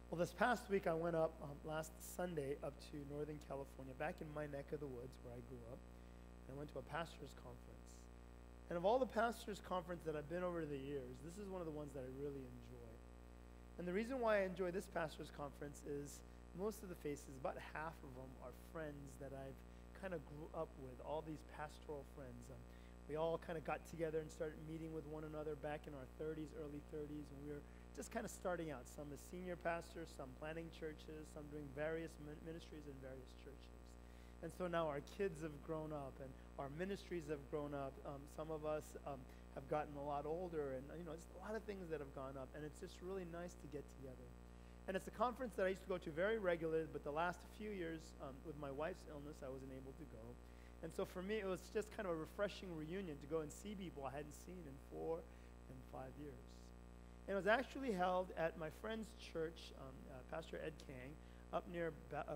Well, this past week I went up last Sunday up to Northern California, back in my neck of the woods where I grew up, and I went to a pastor's conference. And of all the pastors' conference that I've been over the years, this is one of the ones that I really enjoy. And the reason why I enjoy this pastor's conference is most of the faces, about half of them, are friends that I've kind of grew up with, all these pastoral friends. We all kind of got together and started meeting with one another back in our 30s, early 30s, and we were just kind of starting out. Some as senior pastors, some planting churches, some doing various ministries in various churches. And so now our kids have grown up and our ministries have grown up. Some of us have gotten a lot older, and it's a lot of things that have gone up, and it's just really nice to get together. And it's a conference that I used to go to very regularly, but the last few years with my wife's illness, I wasn't able to go. And so for me, it was just kind of a refreshing reunion to go and see people I hadn't seen in 4 and 5 years. And it was actually held at my friend's church, Pastor Ed Kang, up near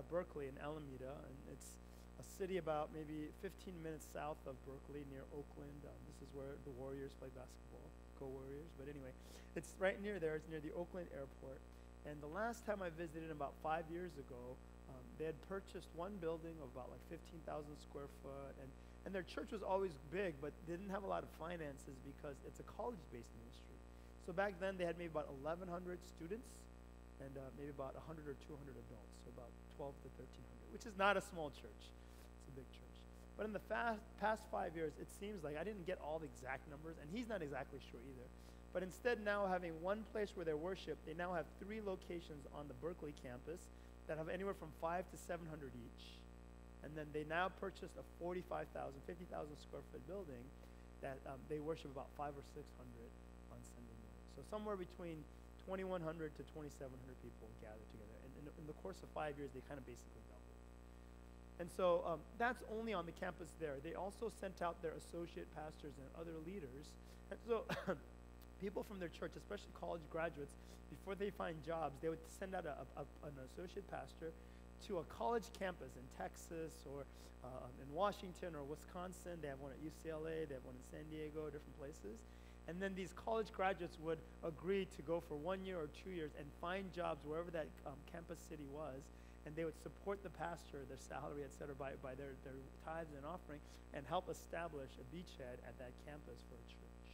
Berkeley in Alameda. And it's a city about maybe 15 minutes south of Berkeley near Oakland. This is where the Warriors play basketball. Go Warriors. But anyway, it's right near there. It's near the Oakland airport. And the last time I visited about 5 years ago, they had purchased one building of about like 15,000 square foot, and their church was always big, but they didn't have a lot of finances because it's a college-based ministry. So back then, they had maybe about 1,100 students and maybe about 100 or 200 adults, so about 12 to 1,300, which is not a small church. It's a big church. But in the past 5 years, it seems like I didn't get all the exact numbers, and he's not exactly sure either. But instead now having one place where they worship, they now have 3 locations on the Berkeley campus that have anywhere from 500 to 700 each. And then they now purchased a 50,000 square foot building that they worship about 500 or 600 on Sunday morning. So somewhere between 2,100 to 2,700 people gather together. And in the course of 5 years, they kind of basically doubled. And so that's only on the campus there. They also sent out their associate pastors and other leaders. And so people from their church, especially college graduates, before they find jobs, they would send out an associate pastor to a college campus in Texas or in Washington or Wisconsin. They have one at UCLA. They have one in San Diego, different places. And then these college graduates would agree to go for 1 year or 2 years and find jobs wherever that campus city was, and they would support the pastor, their salary, et cetera, by their tithes and offering, and help establish a beachhead at that campus for a church.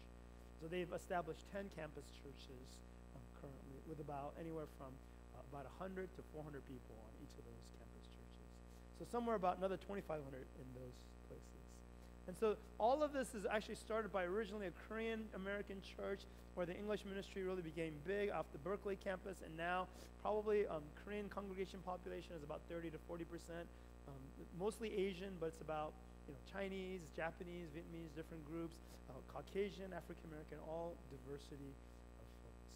So they've established 10 campus churches currently, with about anywhere from about 100 to 400 people on each of those campus churches. So somewhere about another 2,500 in those places. And so all of this is actually started by originally a Korean-American church where the English ministry really became big off the Berkeley campus, and now probably Korean congregation population is about 30 to 40%, mostly Asian, but it's about Chinese, Japanese, Vietnamese, different groups, Caucasian, African-American, all diversity of folks.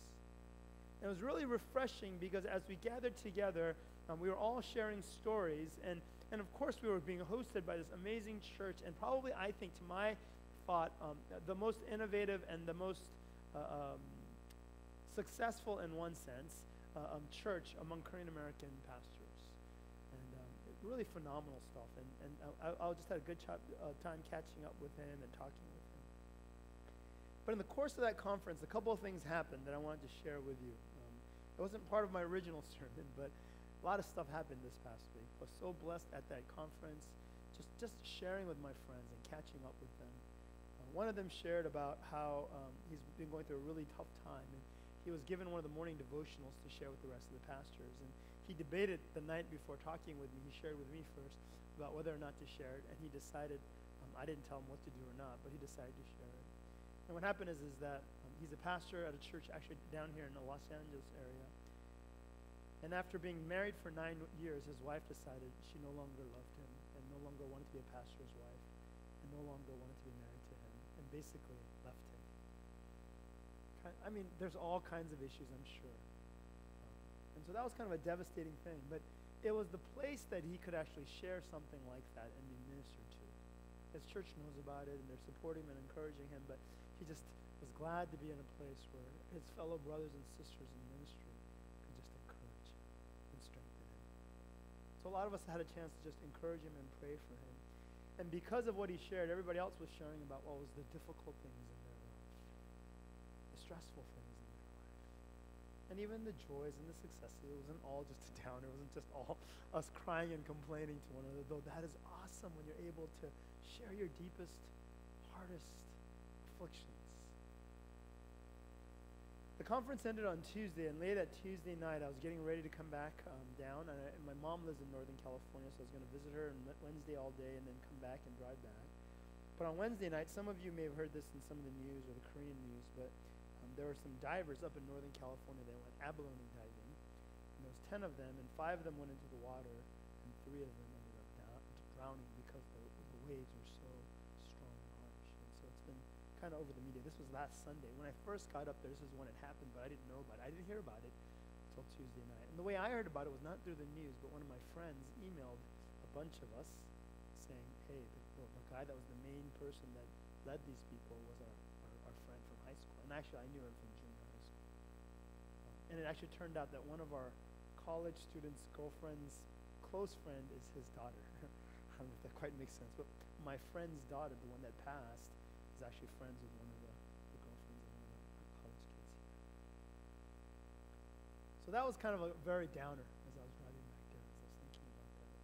And it was really refreshing because as we gathered together, we were all sharing stories, and of course we were being hosted by this amazing church, and probably, I think, to my thought, the most innovative and the most successful in one sense church among Korean American pastors. And really phenomenal stuff, and I just had a good time catching up with him and talking with him. But in the course of that conference, a couple of things happened that I wanted to share with you. It wasn't part of my original sermon, but a lot of stuff happened this past week. I was so blessed at that conference, just sharing with my friends and catching up with them. One of them shared about how he's been going through a really tough time, and he was given one of the morning devotionals to share with the rest of the pastors. And he debated the night before talking with me. He shared with me first about whether or not to share it, and he decided, I didn't tell him what to do or not, but he decided to share it. And what happened is that he's a pastor at a church actually down here in the Los Angeles area. And after being married for 9 years, his wife decided she no longer loved him and no longer wanted to be a pastor's wife and no longer wanted to be married to him and basically left him. I mean, there's all kinds of issues, I'm sure. And so that was kind of a devastating thing. But it was the place that he could actually share something like that and be ministered to. His church knows about it, and they're supporting him and encouraging him, but he just was glad to be in a place where his fellow brothers and sisters in ministry could just encourage him and strengthen him. So a lot of us had a chance to just encourage him and pray for him. And because of what he shared, everybody else was sharing about what was the difficult things in their life, the stressful things in their life. and even the joys and the successes. It wasn't all just a downer. It wasn't just all us crying and complaining to one another, though that is awesome when you're able to share your deepest, hardest afflictions. The conference ended on Tuesday, and late that Tuesday night, I was getting ready to come back down, and my mom lives in Northern California, so I was going to visit her on Wednesday all day and then come back and drive back. But on Wednesday night, some of you may have heard this in some of the news or the Korean news, but there were some divers up in Northern California that went abalone diving, and there was 10 of them, and 5 of them went into the water, and 3 of them ended up drowning because the waves were so strong and harsh. And so it's been kind of over the media. This was last Sunday. When I first got up there, this is when it happened, but I didn't know about it. I didn't hear about it until Tuesday night. And the way I heard about it was not through the news, but one of my friends emailed a bunch of us saying, hey, the guy that was the main person that led these people was our friend from high school. And actually, I knew him from junior high school. And it actually turned out that one of our college students' girlfriend's close friend is his daughter. I don't know if that quite makes sense, but my friend's daughter, the one that passed, is actually friends with one of the girlfriends of one of our college kids here. So that was kind of a very downer as I was driving back there, as I was thinking about that.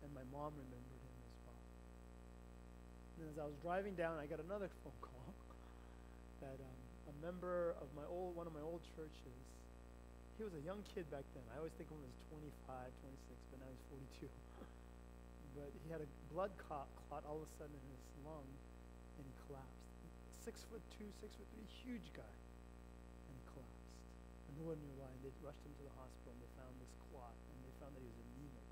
And my mom remembered him as well. And as I was driving down, I got another phone call that a member of one of my old churches, he was a young kid back then. I always think of him as 25, 26, but now he's 42. But he had a blood clot all of a sudden in his lung, and he collapsed. 6'2", 6'3", huge guy, and he collapsed. And no one knew why. And they rushed him to the hospital, and they found this clot, and they found that he was anemic.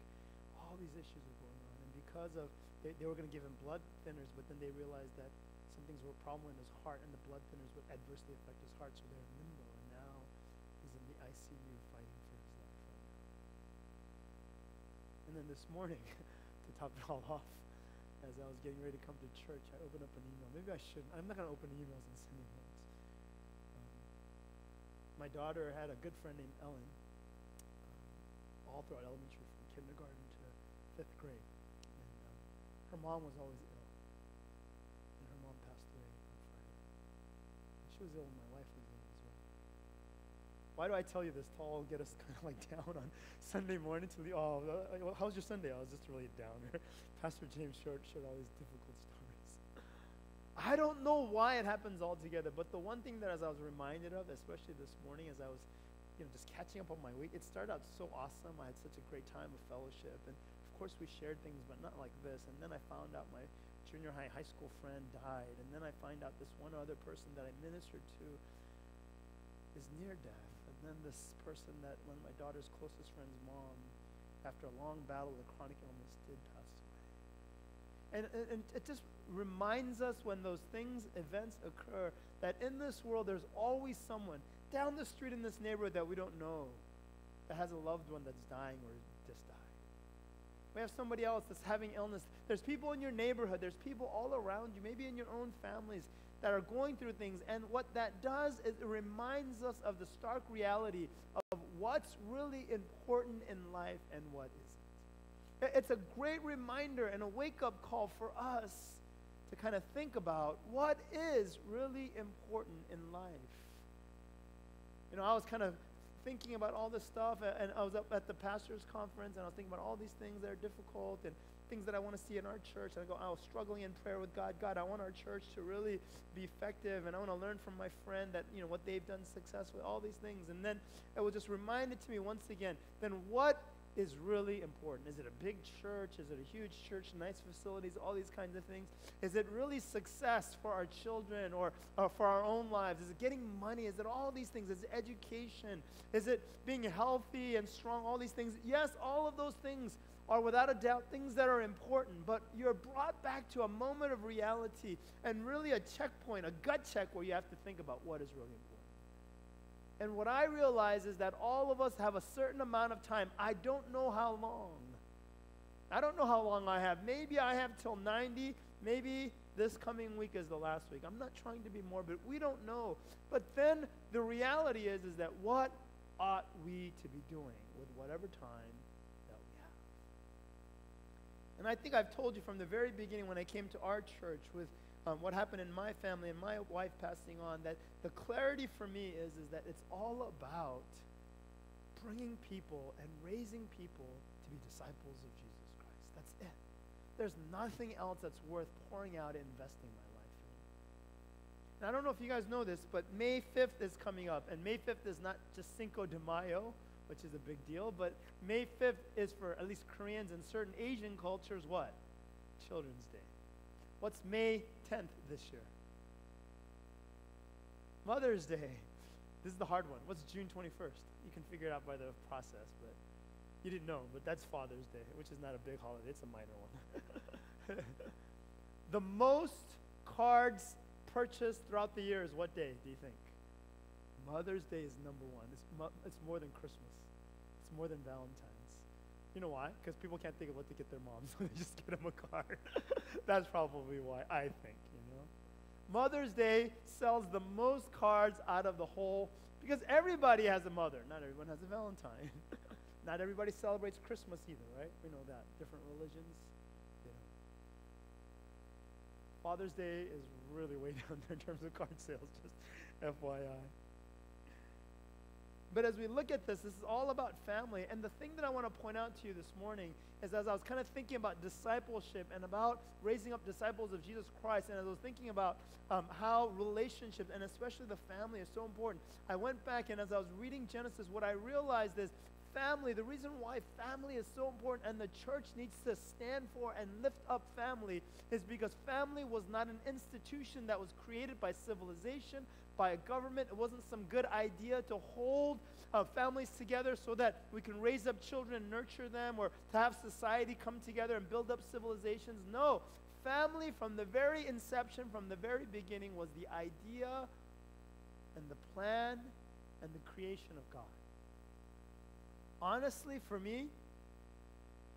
All these issues were going on, and because of they were going to give him blood thinners, but then they realized that some things were a problem in his heart, and the blood thinners would adversely affect his heart, so they're in limbo. And now he's in the ICU fighting for his life right now. And then this morning, to top it all off, as I was getting ready to come to church, I opened up an email. Maybe I shouldn't. I'm not going to open emails and send emails. My daughter had a good friend named Ellen, all throughout elementary, from kindergarten to 5th grade. And her mom was always ill. And her mom passed away on Friday. And she was ill, and my wife was ill as well. Why do I tell you this? To all get us kind of like down on Sunday morning to the, how was your Sunday? I was just really down. Pastor James shared all these difficult stories. I don't know why it happens all together, but the one thing that as I was reminded of, especially this morning as I was just catching up on my week, it started out so awesome. I had such a great time of fellowship, and of course we shared things, but not like this. And then I found out my junior high school friend died, and then I find out this one other person that I ministered to is near death. And then this person that one of my daughter's closest friend's mom, after a long battle with a chronic illness, did pass away. And it just reminds us when those events occur, that in this world there's always someone down the street in this neighborhood that we don't know that has a loved one that's dying or just died. We have somebody else that's having illness. There's people in your neighborhood. There's people all around you, maybe in your own families, that are going through things. And what that does is it reminds us of the stark reality of what's really important in life and what isn't. It's a great reminder and a wake-up call for us to kind of think about what is really important in life. I was kind of thinking about all this stuff, and I was up at the pastor's conference, and I was thinking about all these things that are difficult and things that I want to see in our church. And I was struggling in prayer with God. God, I want our church to really be effective, and I want to learn from my friend that, what they've done successfully, all these things. And then it was just reminded to me once again, then what is really important? Is it a big church? Is it a huge church, nice facilities, all these kinds of things? Is it really success for our children or for our own lives? Is it getting money? Is it all these things? Is it education? Is it being healthy and strong? All these things. Yes, all of those things are without a doubt things that are important, but you're brought back to a moment of reality and really a checkpoint, a gut check where you have to think about what is really important. And what I realize is that all of us have a certain amount of time. I don't know how long. I don't know how long I have. Maybe I have till 90. Maybe this coming week is the last week. I'm not trying to be morbid. We don't know. But then the reality is that what ought we to be doing with whatever time that we have? And I think I've told you from the very beginning when I came to our church with what happened in my family and my wife passing on, that the clarity for me is that it's all about bringing people and raising people to be disciples of Jesus Christ. That's it. There's nothing else that's worth pouring out and investing my life in. And I don't know if you guys know this, but May 5th is coming up. And May 5th is not just Cinco de Mayo, which is a big deal, but May 5th is for at least Koreans and certain Asian cultures what? Children's Day. What's May 10th this year? Mother's Day. This is the hard one. What's June 21st? You can figure it out by the process, but you didn't know, but that's Father's Day, which is not a big holiday. It's a minor one. The most cards purchased throughout the year is what day, do you think? Mother's Day is number one. It's more than Christmas. It's more than Valentine's. You know why? Because people can't think of what to get their moms, so they just get them a card. That's probably why, I think, you know. Mother's Day sells the most cards out of the whole, because everybody has a mother. Not everyone has a Valentine. Not everybody celebrates Christmas either, right? We know that. Different religions, they don't. Father's Day is really way down there in terms of card sales, just FYI. But as we look at this is all about family. And the thing that I want to point out to you this morning is, as I was kind of thinking about discipleship and about raising up disciples of Jesus Christ, and as I was thinking about how relationships, and especially the family, is so important, I went back, and as I was reading Genesis, what I realized is family, the reason why family is so important and the church needs to stand for and lift up family is because family was not an institution that was created by civilization, by a government. It wasn't some good idea to hold families together so that we can raise up children and nurture them, or to have society come together and build up civilizations. No, family from the very inception, from the very beginning, was the idea and the plan and the creation of God. Honestly, for me,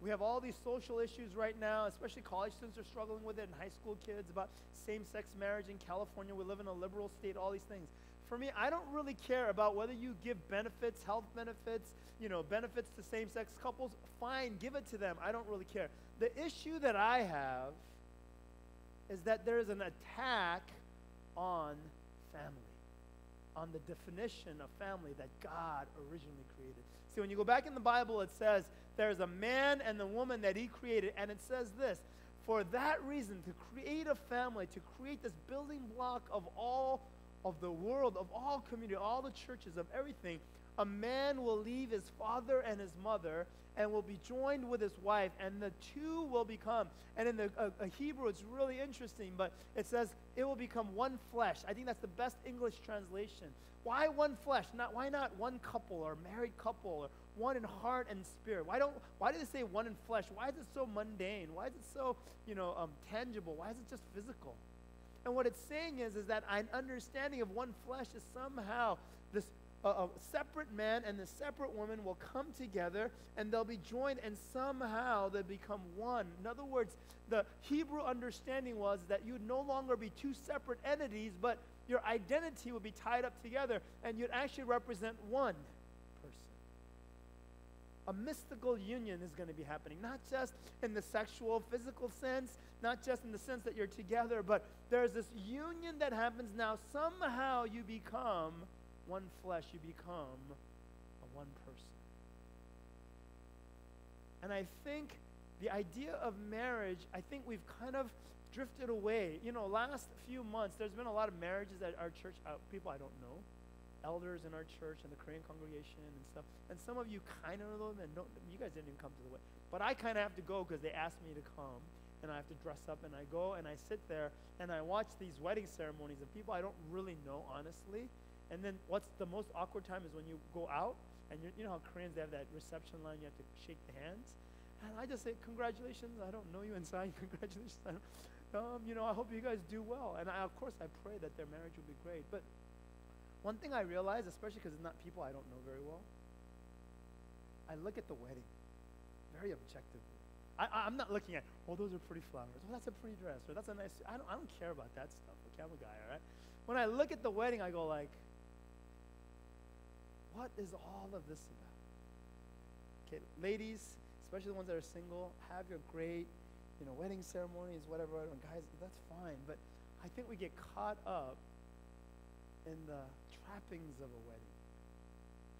we have all these social issues right now, especially college students are struggling with it, and high school kids, about same-sex marriage in California. We live in a liberal state, all these things. For me, I don't really care about whether you give benefits, health benefits, benefits to same-sex couples. Fine, give it to them. I don't really care. The issue that I have is that there is an attack on family, on the definition of family that God originally created. See, when you go back in the Bible, it says there's a man and the woman that he created, and it says this: for that reason, to create a family, to create this building block of all of the world, of all community, all the churches, of everything, a man will leave his father and his mother and will be joined with his wife, and the two will become, and in the Hebrew, it's really interesting, but it says it will become one flesh. I think that's the best English translation. Why one flesh? Why not one couple or married couple, or one in heart and spirit? Why did it say one in flesh? Why is it so mundane? Why is it so, tangible? Why is it just physical? And what it's saying is that an understanding of one flesh is somehow this a separate man and the separate woman will come together, and they'll be joined, and somehow they become one. In other words, the Hebrew understanding was that you'd no longer be two separate entities, but your identity would be tied up together, and you'd actually represent one person. A mystical union is going to be happening, not just in the sexual, physical sense, not just in the sense that you're together, but there's this union that happens now. Somehow you become one flesh, you become one person. And I think the idea of marriage, I think we've kind of drifted away. Last few months, there's been a lot of marriages at our church, people I don't know, elders in our church and the Korean congregation and stuff. And some of you kind of know them, and you guys didn't even come to the wedding. But I kind of have to go because they asked me to come, and I have to dress up, and I go, and I sit there, and I watch these wedding ceremonies of people I don't really know, honestly. And then what's the most awkward time is when you go out, and you know how Koreans, they have that reception line, you have to shake the hands. And I just say, congratulations, I don't know you inside, congratulations. I hope you guys do well. And of course, I pray that their marriage will be great. But one thing I realize, especially because it's not people I don't know very well, I look at the wedding very objectively. I'm not looking at, those are pretty flowers. That's a pretty dress. Or that's a nice, I don't care about that stuff. Okay, I'm a guy, all right? When I look at the wedding, I go like, what is all of this about? Okay, ladies, especially the ones that are single, have your great, wedding ceremonies, whatever. And guys, that's fine. But I think we get caught up in the trappings of a wedding.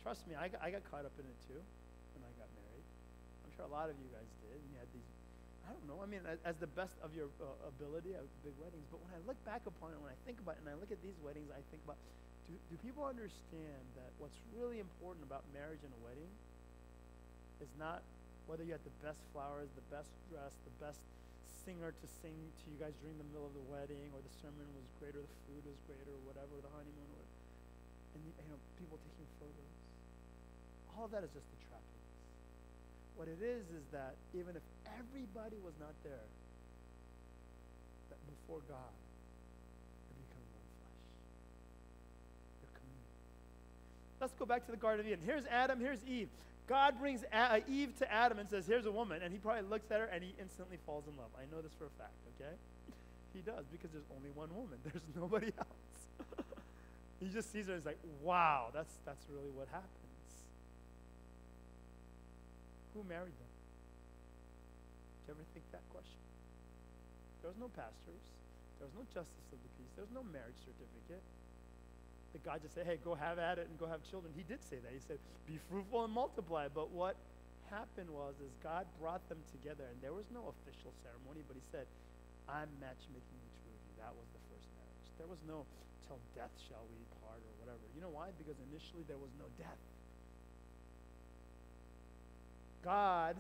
Trust me, I got caught up in it too when I got married. I'm sure a lot of you guys did. And you had these, I don't know, I mean, as the best of your ability, big weddings. But when I look back upon it, when I think about it, and I look at these weddings, I think about, do people understand that what's really important about marriage and a wedding is not whether you had the best flowers, the best dress, the best singer to sing to you guys during the middle of the wedding, or the sermon was great, or the food was great, or whatever, the honeymoon was, and people taking photos. All of that is just the trappings. What it is that even if everybody was not there, that before God, they become one flesh. They're community. Let's go back to the Garden of Eden. Here's Adam, here's Eve. God brings Eve to Adam and says, here's a woman, and he probably looks at her and he instantly falls in love. I know this for a fact, okay? He does, because there's only one woman. There's nobody else. He just sees her and is like, wow, that's really what happens. Who married them? Did you ever think that question? There was no pastors. There was no justice of the peace. There was no marriage certificate. That God just said, hey, go have at it and go have children. He did say that. He said, be fruitful and multiply. But what happened was God brought them together, and there was no official ceremony, but he said, I'm matchmaking the two of you. That was the first marriage. There was no till death shall we part or whatever. You know why? Because initially there was no death. God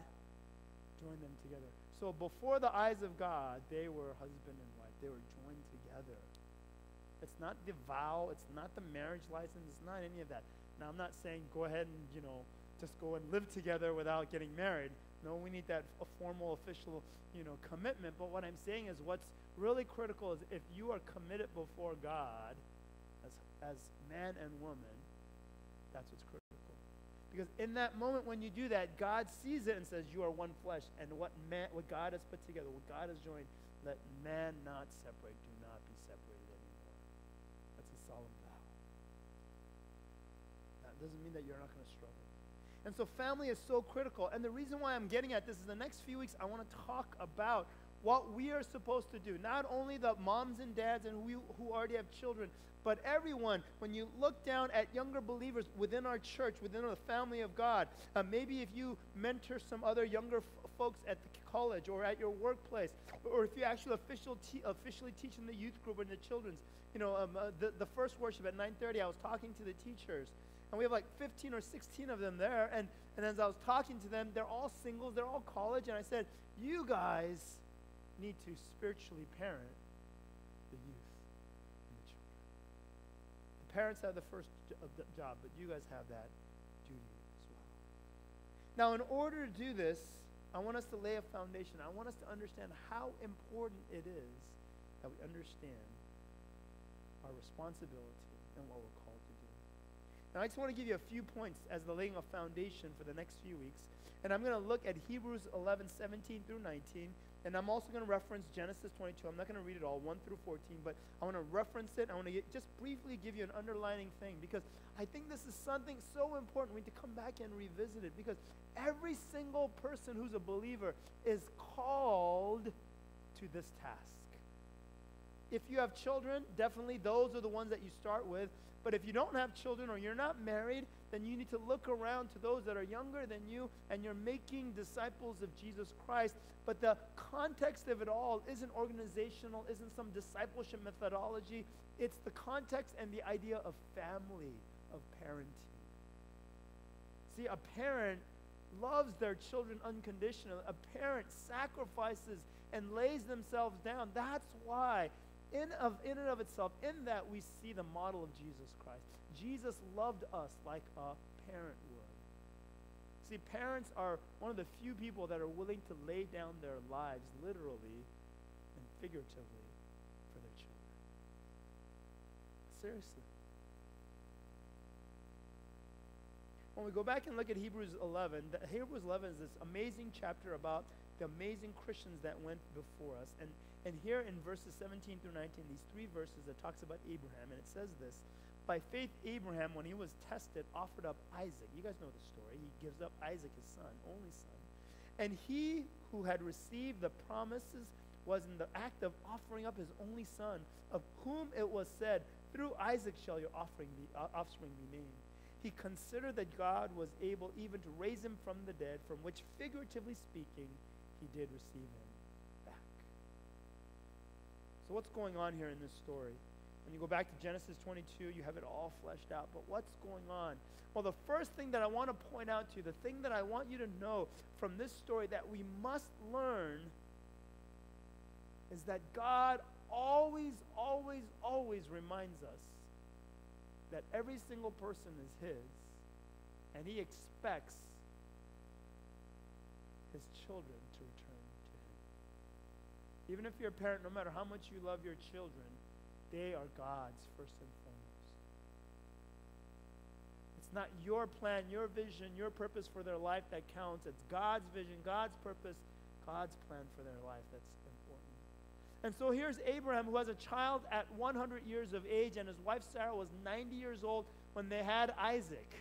joined them together. So before the eyes of God, they were husband and wife. They were joined together. It's not the vow. It's not the marriage license. It's not any of that. Now, I'm not saying go ahead and, just go and live together without getting married. No, we need that formal, official, commitment. But what I'm saying is what's really critical is if you are committed before God as man and woman, that's what's critical. Because in that moment when you do that, God sees it and says, you are one flesh. And what God has put together, what God has joined, let man not separate. Do not be separated anymore. That's a solemn vow. That doesn't mean that you're not going to struggle. And so family is so critical. And the reason why I'm getting at this is the next few weeks I want to talk about what we are supposed to do. Not only the moms and dads and who already have children, but everyone. When you look down at younger believers within our church, within the family of God, maybe if you mentor some other younger folks at the college or at your workplace, or if you actually officially teach in the youth group or in the children's, the first worship at 9:30, I was talking to the teachers, and we have like 15 or 16 of them there, and as I was talking to them, they're all singles, they're all college, and I said, you guys need to spiritually parent the youth and the children. The parents have the first job, but you guys have that duty as well. Now, in order to do this, I want us to lay a foundation. I want us to understand how important it is that we understand our responsibility and what we're called to do. Now, I just want to give you a few points as the laying of foundation for the next few weeks. And I'm going to look at Hebrews 11:17 through 19. And I'm also going to reference Genesis 22. I'm not going to read it all, 1 through 14, but I want to reference it. I want to just briefly give you an underlining thing, because I think this is something so important. We need to come back and revisit it, because every single person who's a believer is called to this task. If you have children, definitely those are the ones that you start with. But if you don't have children or you're not married, then you need to look around to those that are younger than you, and you're making disciples of Jesus Christ. But the context of it all isn't organizational, isn't some discipleship methodology. It's the context and the idea of family, of parenting. See, a parent loves their children unconditionally. A parent sacrifices and lays themselves down. That's why in and of itself, in that we see the model of Jesus Christ. Jesus loved us like a parent would. See, parents are one of the few people that are willing to lay down their lives literally and figuratively for their children. Seriously. When we go back and look at Hebrews 11, Hebrews 11 is this amazing chapter about the amazing Christians that went before us. And here in verses 17 through 19, these three verses that talks about Abraham, and it says this: by faith Abraham, when he was tested, offered up Isaac. You guys know the story. He gives up Isaac, his son, only son. And he who had received the promises was in the act of offering up his only son, of whom it was said, through Isaac shall your offspring be named. He considered that God was able even to raise him from the dead, from which, figuratively speaking, he did receive him back. So what's going on here in this story? When you go back to Genesis 22, you have it all fleshed out. But what's going on? Well, the first thing that I want to point out to you, the thing that I want you to know from this story that we must learn is that God always, always, always reminds us that every single person is his, and he expects his children to return to him. Even if you're a parent, no matter how much you love your children, they are God's first and foremost. It's not your plan, your vision, your purpose for their life that counts. It's God's vision, God's purpose, God's plan for their life that's important. And so here's Abraham, who has a child at 100 years of age, and his wife Sarah was 90 years old when they had Isaac.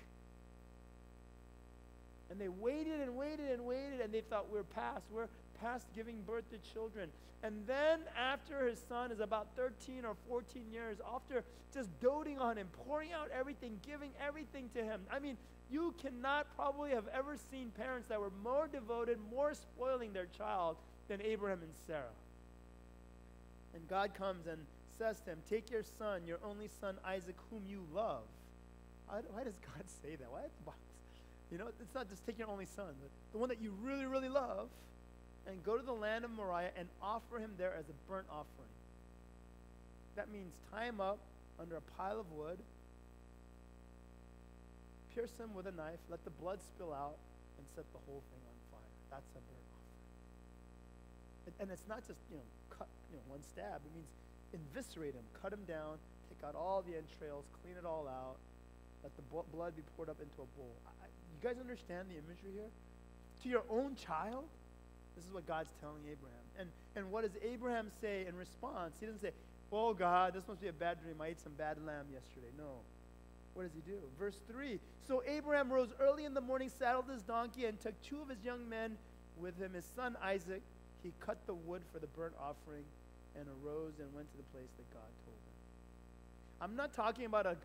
And they waited and waited and waited, and they thought, we're past giving birth to children. And then after his son is about 13 or 14 years, after just doting on him, pouring out everything, giving everything to him. I mean, you cannot probably have ever seen parents that were more devoted, more spoiling their child than Abraham and Sarah. And God comes and says to him, take your son, your only son Isaac, whom you love. Why does God say that? Why? You know, it's not just take your only son, but the one that you really, really love, and go to the land of Moriah and offer him there as a burnt offering. That means tie him up under a pile of wood, pierce him with a knife, let the blood spill out, and set the whole thing on fire. That's a burnt offering. And it's not just, cut, one stab. It means eviscerate him, cut him down, take out all the entrails, clean it all out, let the blood be poured up into a bowl. You guys understand the imagery here? To your own child? This is what God's telling Abraham. And what does Abraham say in response? He doesn't say, oh God, this must be a bad dream. I ate some bad lamb yesterday. No. What does he do? Verse 3, so Abraham rose early in the morning, saddled his donkey, and took 2 of his young men with him, his son Isaac. He cut the wood for the burnt offering and arose and went to the place that God told him. I'm not talking about a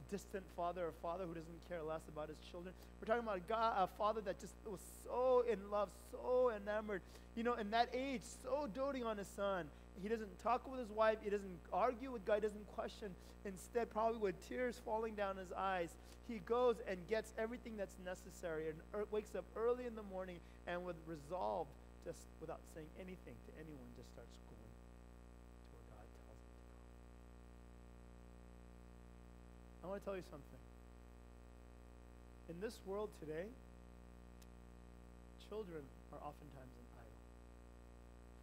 distant father, a father who doesn't care less about his children. We're talking about a father that just was so in love, so enamored, in that age, so doting on his son. He doesn't talk with his wife. He doesn't argue with God. He doesn't question. Instead, probably with tears falling down his eyes, he goes and gets everything that's necessary and wakes up early in the morning and with resolve, just without saying anything to anyone, just starts going to where God tells him to go. I want to tell you something. In this world today, children are oftentimes an idol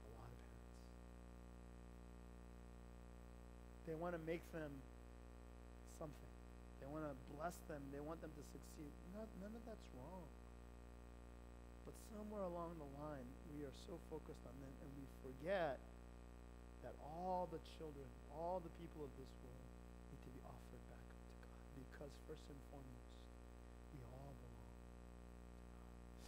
for a lot of parents. They want to make them something. They want to bless them. They want them to succeed. None of that's wrong. But somewhere along the line, we are so focused on them, and we forget that all the children, all the people of this world need to be offered back up to God. Because first and foremost, we all belong to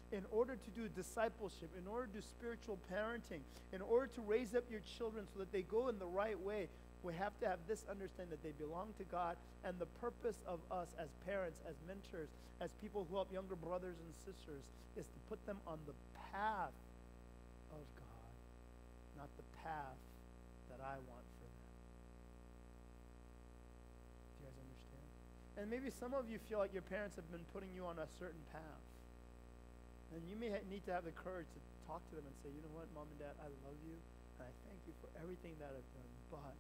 God. In order to do discipleship, in order to do spiritual parenting, in order to raise up your children so that they go in the right way, we have to have this understanding that they belong to God, and the purpose of us as parents, as mentors, as people who help younger brothers and sisters is to put them on the path of God, not the path that I want for them. Do you guys understand? And maybe some of you feel like your parents have been putting you on a certain path. And you may need to have the courage to talk to them and say, you know what, Mom and Dad, I love you, and I thank you for everything that I've done, but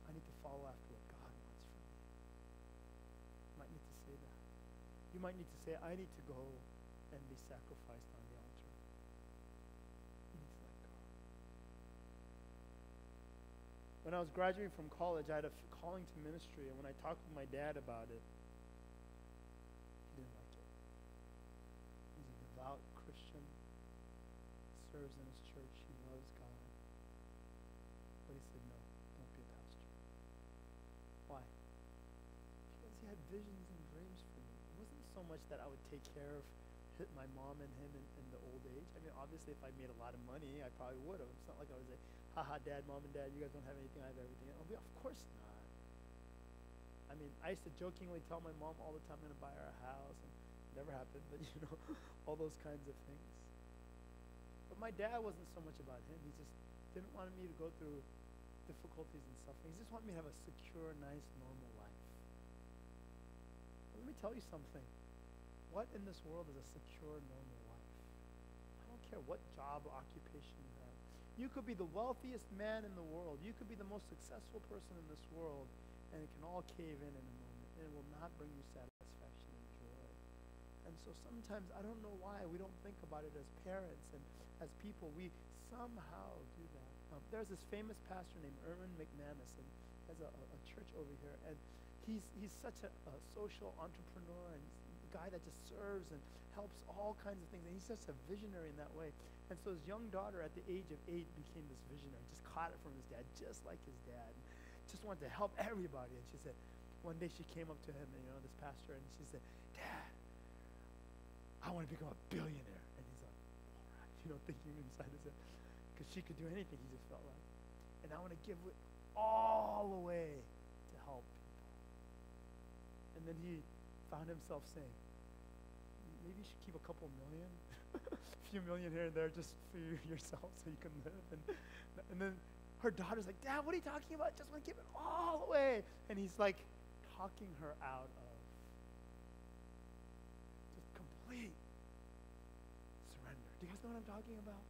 I need to follow after what God wants for me. You might need to say that. You might need to say, I need to go and be sacrificed on the altar. You need to let go. When I was graduating from college, I had a calling to ministry, and when I talked with my dad about it, he didn't like it. He's a devout Christian, serves in his church, he loves God. But he said, no, don't be a pastor. Why? Because he had visions and dreams for me. It wasn't so much that I would take care of my mom and him in the old age. I mean, obviously, if I made a lot of money, I probably would have. It's not like I was like, haha, dad, mom, and dad, you guys don't have anything, I have everything. Oh, of course not. I mean, I used to jokingly tell my mom all the time I'm going to buy her a house, and it never happened, but all those kinds of things. But my dad wasn't so much about him. He just didn't want me to go through difficulties and suffering. He just wanted me to have a secure, nice, normal life. But let me tell you something. What in this world is a secure, normal life? I don't care what job or occupation you have. You could be the wealthiest man in the world. You could be the most successful person in this world, and it can all cave in a moment, and it will not bring you satisfaction and joy. And so sometimes I don't know why we don't think about it as parents and as people. We somehow do that. There's this famous pastor named Erwin McManus, and he has a church over here, and he's such a social entrepreneur, and he's a guy that just serves and helps all kinds of things, and he's just a visionary in that way. And so his young daughter at the age of 8 became this visionary, just caught it from his dad, just like his dad, and just wanted to help everybody. And she said, one day she came up to him, and this pastor, and she said, Dad, I want to become a billionaire. And he's like, all right, thinking inside his head, because she could do anything, he just felt like. And I want to give it all away to help people. And then he found himself saying, maybe you should keep a couple million, a few million here and there just for yourself so you can live. And then her daughter's like, Dad, what are you talking about? Just want to give it all away. And he's like talking her out of just complete surrender. Do you guys know what I'm talking about?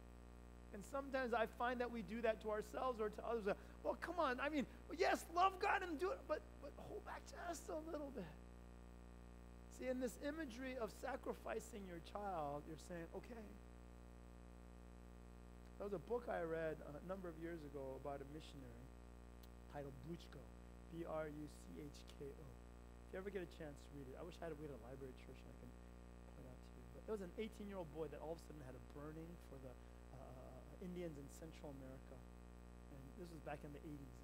And sometimes I find that we do that to ourselves or to others. Well, come on. I mean, yes, love God and do it, but hold back just a little bit. See, in this imagery of sacrificing your child, you're saying, okay. There was a book I read a number of years ago about a missionary titled Bruchko, Bruchko. If you ever get a chance to read it, I wish I had a way to library at church and I can point out to you. But there was an 18-year-old boy that all of a sudden had a burning for the Indians in Central America. And this was back in the 80s.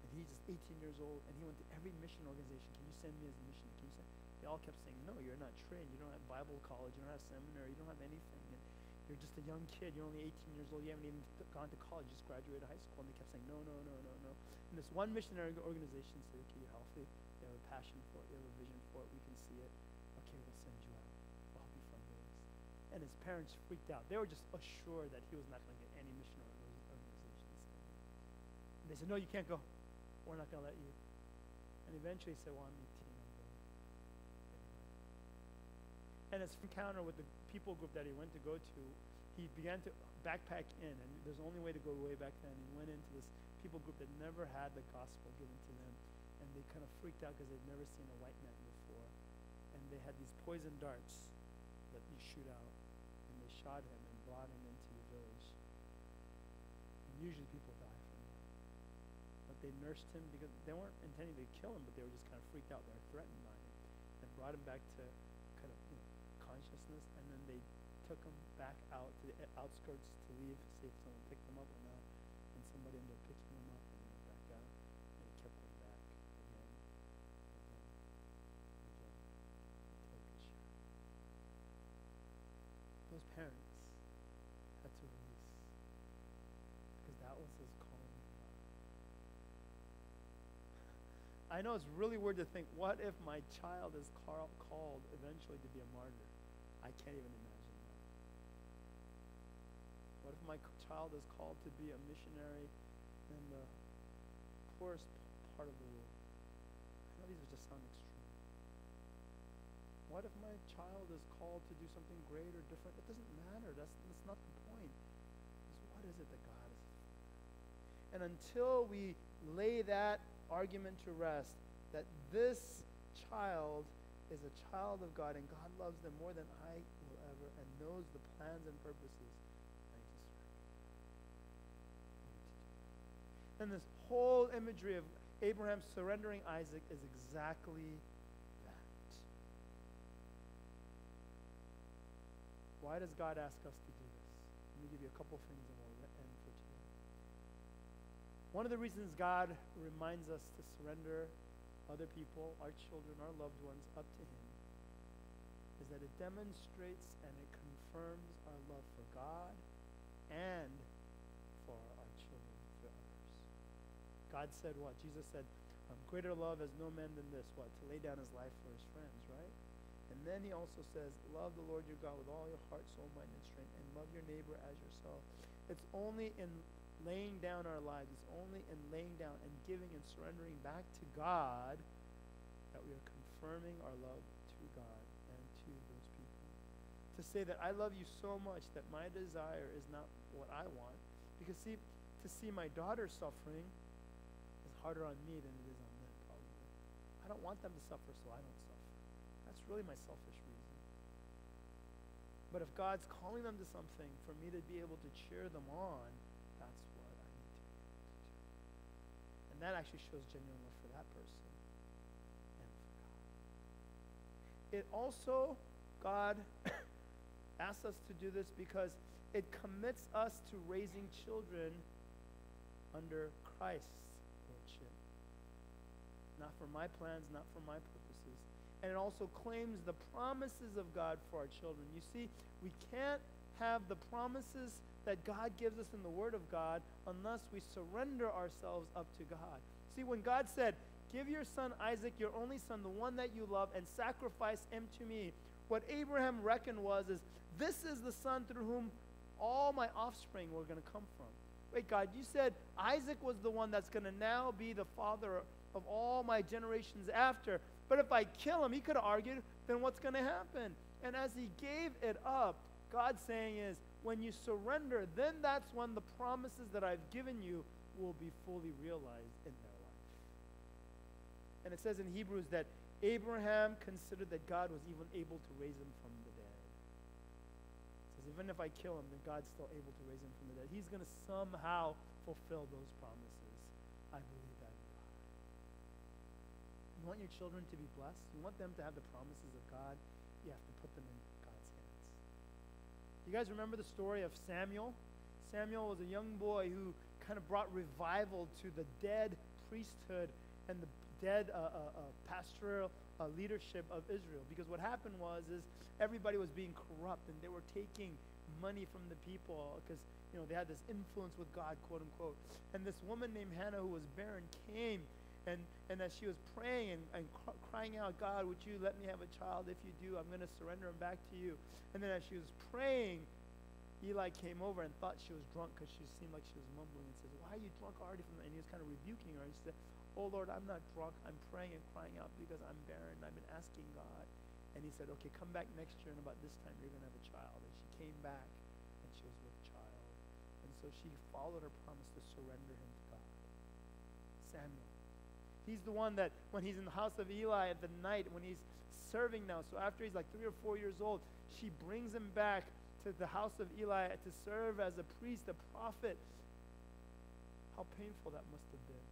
And he's just 18 years old, and he went to every mission organization. Can you send me as a missionary? Can you send? They all kept saying, no, you're not trained. You don't have Bible college. You don't have seminary. You don't have anything. And you're just a young kid. You're only 18 years old. You haven't even gone to college. You just graduated high school. And they kept saying, no. And this one missionary organization said, okay, you're healthy. You have a passion for it. You have a vision for it. We can see it. Okay, we'll send you out. We'll help you fundraise. And his parents freaked out. They were just assured that he was not going to get any mission organizations. And they said, no, you can't go. We're not going to let you. And eventually he said, well, I'm 18. I'm going. And his encounter with the people group that he went to go to, he began to backpack in. And there's only way to go way back then. He went into this people group that never had the gospel given to them. And they kind of freaked out because they'd never seen a white man before. And they had these poison darts that you shoot out. And they shot him and brought him into the village. And usually people die from that. But they nursed him because they weren't intending to kill him, but they were just kind of freaked out. They were threatened by him. And brought him back to kind of consciousness. And then they took him back out to the outskirts to leave, see if someone picked him up or not. And somebody ended up picking him up and he went back out. And he kept going back again, again, again, until he could share. Those parents had to release because that was his calling in life. I know it's really weird to think, what if my child is called eventually to be a martyr? I can't even imagine that. What if my child is called to be a missionary in the poorest part of the world? I know these just sound extreme. What if my child is called to do something great or different? It doesn't matter. That's not the point. It's what is it that God is for? And until we lay that argument to rest, that this child is a child of God and God loves them more than I will ever and knows the plans and purposes, I need to surrender. And this whole imagery of Abraham surrendering Isaac is exactly that. Why does God ask us to do this? Let me give you a couple things and we'll end for today. One of the reasons God reminds us to surrender other people, our children, our loved ones, up to Him is that it demonstrates and it confirms our love for God and for our children, for others. God said what? Jesus said, greater love has no man than this, what? To lay down his life for his friends, right? And then he also says, love the Lord your God with all your heart, soul, mind, and strength, and love your neighbor as yourself. It's only in laying down our lives, it's only in laying down and giving and surrendering back to God that we are confirming our love to God and to those people. To say that I love you so much that my desire is not what I want. Because to see my daughter suffering is harder on me than it is on them, probably. I don't want them to suffer, so I don't suffer. That's really my selfish reason. But if God's calling them to something for me to be able to cheer them on, that's what I need to be able to do. And that actually shows genuine love for that person and for God. It also, God asks us to do this because it commits us to raising children under Christ's lordship. Not for my plans, not for my purposes. And it also claims the promises of God for our children. You see, we can't have the promises that God gives us in the Word of God unless we surrender ourselves up to God. See, when God said, give your son Isaac, your only son, the one that you love, and sacrifice him to me, what Abraham reckoned was, this is the son through whom all my offspring were going to come from. Wait, God, you said Isaac was the one that's going to now be the father of all my generations after. But if I kill him, he could have argued, then what's going to happen? And as he gave it up, God's saying is, when you surrender, then that's when the promises that I've given you will be fully realized in their life. And it says in Hebrews that Abraham considered that God was even able to raise him from the dead. It says, even if I kill him, then God's still able to raise him from the dead. He's going to somehow fulfill those promises. I believe that in God. You want your children to be blessed? You want them to have the promises of God? You have to put them in God's hands. You guys remember the story of Samuel? Samuel was a young boy who kind of brought revival to the dead priesthood and the dead pastoral leadership of Israel. Because what happened was everybody was being corrupt and they were taking money from the people because they had this influence with God, quote unquote. And this woman named Hannah who was barren came and as she was praying and crying out, God, would you let me have a child? If you do, I'm going to surrender him back to you. And then as she was praying, Eli came over and thought she was drunk because she seemed like she was mumbling and says, why are you drunk already? And he was kind of rebuking her. And she said, oh, Lord, I'm not drunk. I'm praying and crying out because I'm barren. I've been asking God. And he said, okay, come back next year, and about this time you're going to have a child. And she came back, and she was with child. And so she followed her promise to surrender him to God. Samuel. He's the one that when he's in the house of Eli at the night, when he's serving now, so after he's like 3 or 4 years old, she brings him back to the house of Eli to serve as a priest, a prophet. How painful that must have been.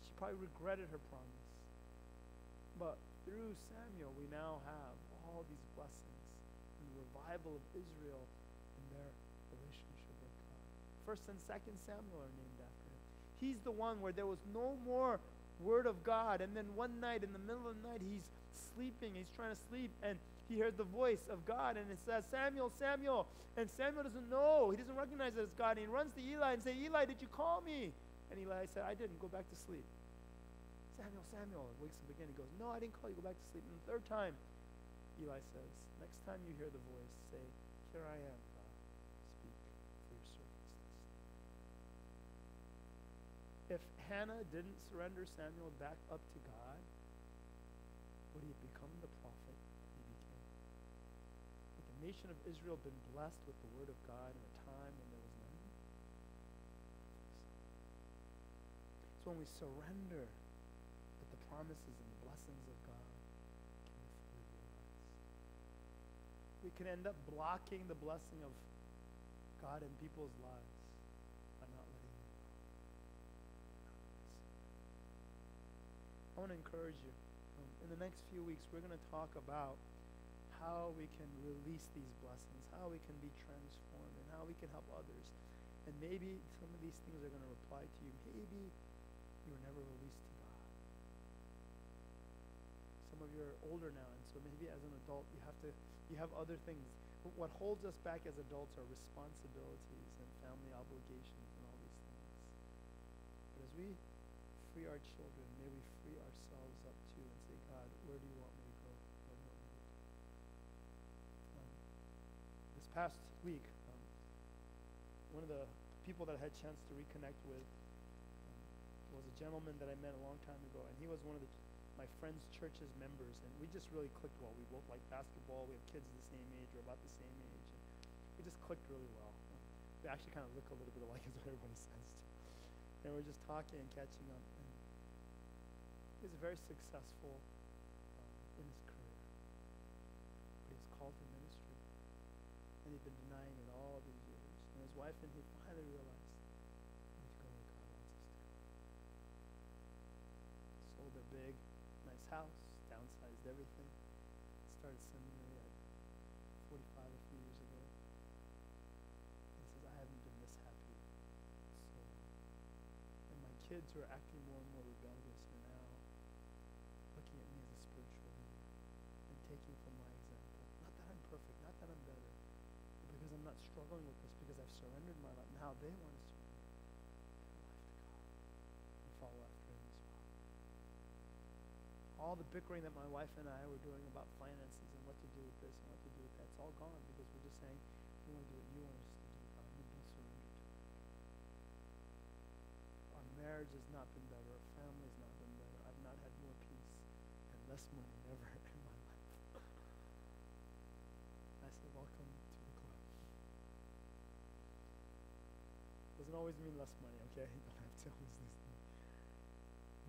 She probably regretted her promise. But through Samuel, we now have all these blessings and the revival of Israel in their relationship with God. 1st and 2nd Samuel are named after him. He's the one where there was no more word of God. And then one night, in the middle of the night, he's sleeping. He's trying to sleep. And he heard the voice of God. And it says, Samuel, Samuel. And Samuel doesn't know. He doesn't recognize it as God. And he runs to Eli and says, Eli, did you call me? And Eli said, I didn't. Go back to sleep. Samuel, Samuel. And wakes up again. He goes, no, I didn't call you. Go back to sleep. And the 3rd time, Eli says, next time you hear the voice, say, here I am, God. Speak, for your servant is listening. If Hannah didn't surrender Samuel back up to God, would he have become the prophet that he became? Would the nation of Israel been blessed with the word of God in a time when there was none? So when we surrender, that the promises and the blessings of God can be fully realized. We can end up blocking the blessing of God in people's lives by not letting them know. I want to encourage you. In the next few weeks, we're going to talk about how we can release these blessings, how we can be transformed, and how we can help others. And maybe some of these things are going to reply to you. Maybe you were never released to God. Some of you are older now, and so maybe as an adult, you have to You have other things. What holds us back as adults are responsibilities and family obligations and all these things. But as we free our children, may we free ourselves up too and say, God, where do you want me to go? Where do you want me to do? This past week, one of the people that I had a chance to reconnect with was a gentleman that I met a long time ago, and he was one of my friend's church's members, and we just really clicked well. We both like basketball. We have kids the same age or about the same age, and we just clicked really well. We actually kind of look a little bit alike, is what everybody says too. And we're just talking and catching up, and he's very successful in his career, but he's called to ministry, and he'd been denying it all these years. And his wife and he finally realized we need to go where God wants us to go. Sold their big, nice house, downsized everything, started seminary at 45 a few years ago. And he says, I haven't been this happy so long. And my kids who are acting more and more rebellious are now looking at me as a spiritual leader and taking from my example. Not that I'm perfect, not that I'm better, but because I'm not struggling with this, because I've surrendered my life. Now they want to surrender their life to God and follow after him as well. All the bickering that my wife and I were doing about finances and what to do with this and what to do with that, it's all gone because we're just saying, we want to do what you want us to do, God, and we'll surrender to it. Our marriage has not been better. Our family has not been better. I've not had more peace and less money ever in my life. I said, welcome to the club. Doesn't always mean less money, okay? You don't have to always listen.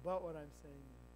But what I'm saying is,